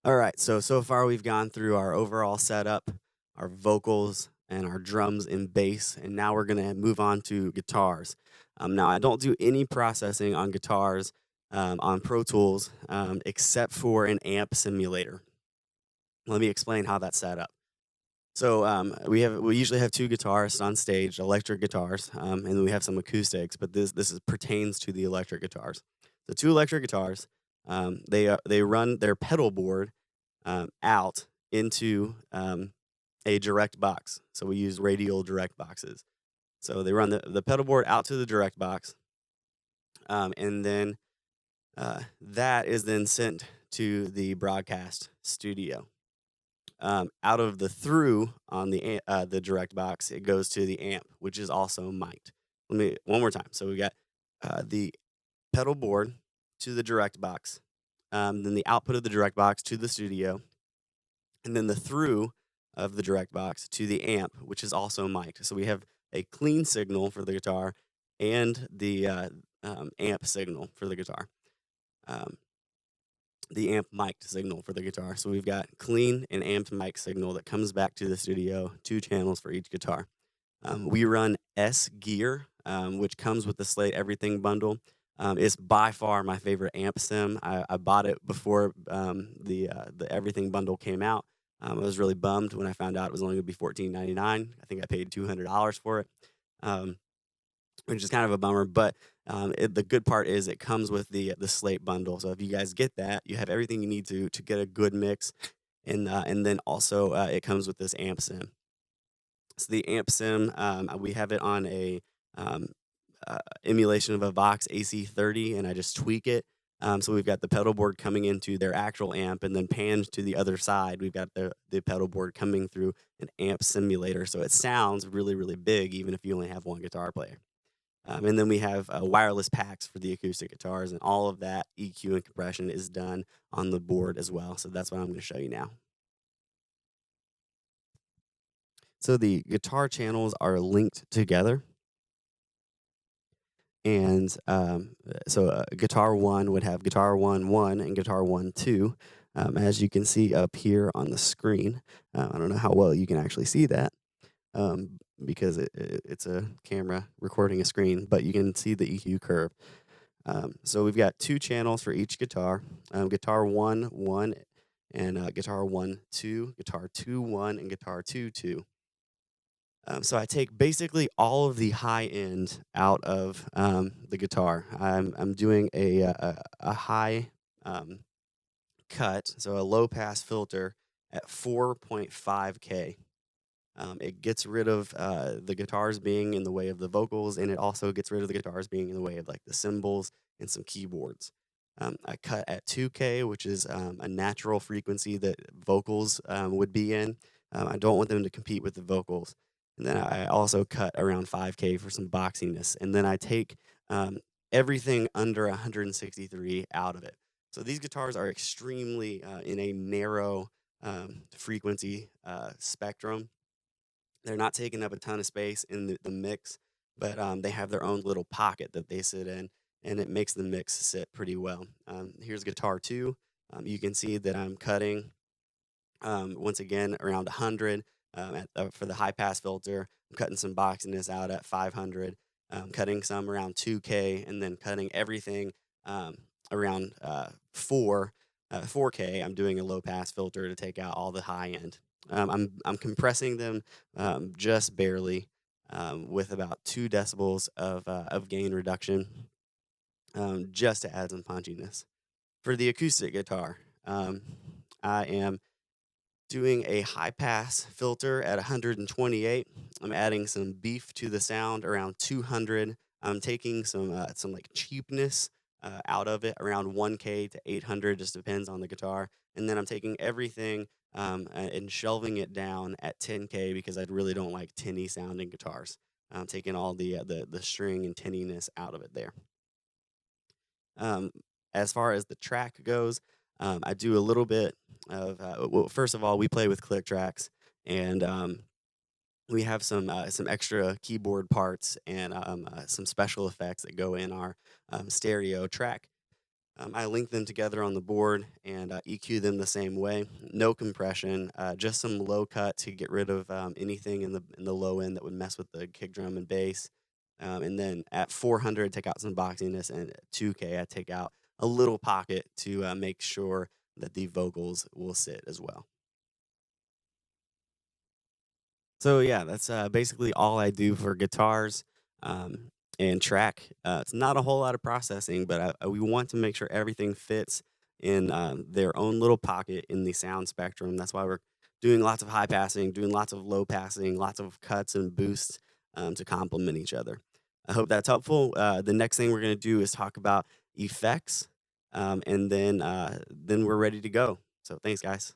All right, so far we've gone through our overall setup, our vocals, and our drums and bass, and now we're gonna move on to guitars. Now I don't do any processing on guitars on Pro Tools except for an amp simulator. Let me explain how that's set up. We usually have two guitarists on stage, electric guitars, and then we have some acoustics. But pertains to the electric guitars. The two electric guitars, they run their pedal board out into a direct box. So we use radial direct boxes. So they run the pedal board out to the direct box, and then that is then sent to the broadcast studio. Out of the through on the direct box, it goes to the amp, which is also mic'd. Let me one more time. So we got the pedal board to the direct box, then the output of the direct box to the studio, and then the through of the direct box to the amp, which is also mic'd. So we have a clean signal for the guitar and the amp signal for the guitar. Um, the amp mic signal for the guitar. So we've got clean and amped mic signal that comes back to the studio, two channels for each guitar. We run S Gear, which comes with the Slate Everything bundle. It's by far my favorite amp sim. I bought it before the Everything bundle came out. I was really bummed when I found out it was only going to be $14.99. I think I paid $200 for it. Um, which is kind of a bummer. But the good part is it comes with the Slate bundle. So if you guys get that, you have everything you need to get a good mix, and then also it comes with this amp sim. So the amp sim, we have it on a um, emulation of a Vox AC30, and I just tweak it. So we've got the pedal board coming into their actual amp, and then panned to the other side, we've got the pedal board coming through an amp simulator. So it sounds really, really big, even if you only have one guitar player. And then we have wireless packs for the acoustic guitars, and all of that EQ and compression is done on the board as well. So that's what I'm going to show you now. So the guitar channels are linked together, and guitar one would have guitar 1 1 and guitar 1 2, as you can see up here on the screen. I don't know how well you can actually see that, because it's a camera recording a screen, but you can see the EQ curve. So we've got two channels for each guitar, guitar 1 1 and guitar 1 2, guitar 2 1 and guitar 2 2. So I take basically all of the high end out of the guitar. I'm doing a high cut, so a low pass filter at 4.5K. It gets rid of the guitars being in the way of the vocals, and it also gets rid of the guitars being in the way of like the cymbals and some keyboards. I cut at 2K, which is a natural frequency that vocals would be in. I don't want them to compete with the vocals. And then I also cut around 5K for some boxiness. And then I take everything under 163 out of it. So these guitars are extremely in a narrow frequency spectrum. They're not taking up a ton of space in the mix, but they have their own little pocket that they sit in, and it makes the mix sit pretty well. Here's guitar two. You can see that I'm cutting once again around 100 for the high pass filter. I'm cutting some boxiness out at 500, cutting some around 2K, and then cutting everything around 4K. I'm doing a low pass filter to take out all the high end. I'm compressing them just barely with about 2 decibels of gain reduction, just to add some punchiness. For the acoustic guitar, I am doing a high pass filter at 128. I'm adding some beef to the sound around 200. I'm taking some like cheapness out of it around 1K to 800, just depends on the guitar. And then I'm taking everything and shelving it down at 10K because I really don't like tinny sounding guitars. I'm taking all the string and tinniness out of it there. Um, as far as the track goes, I do a little bit of well, first of all, we play with click tracks, and we have some extra keyboard parts and some special effects that go in our stereo track. I link them together on the board and EQ them the same way. No compression, just some low cut to get rid of anything in the low end that would mess with the kick drum and bass. And then at 400, take out some boxiness, and at 2K, I take out a little pocket to make sure that the vocals will sit as well. So yeah, that's basically all I do for guitars and track. It's not a whole lot of processing, but we want to make sure everything fits in their own little pocket in the sound spectrum. That's why we're doing lots of high passing, doing lots of low passing, lots of cuts and boosts to complement each other. I hope that's helpful. The next thing we're going to do is talk about effects, and then we're ready to go. So thanks, guys.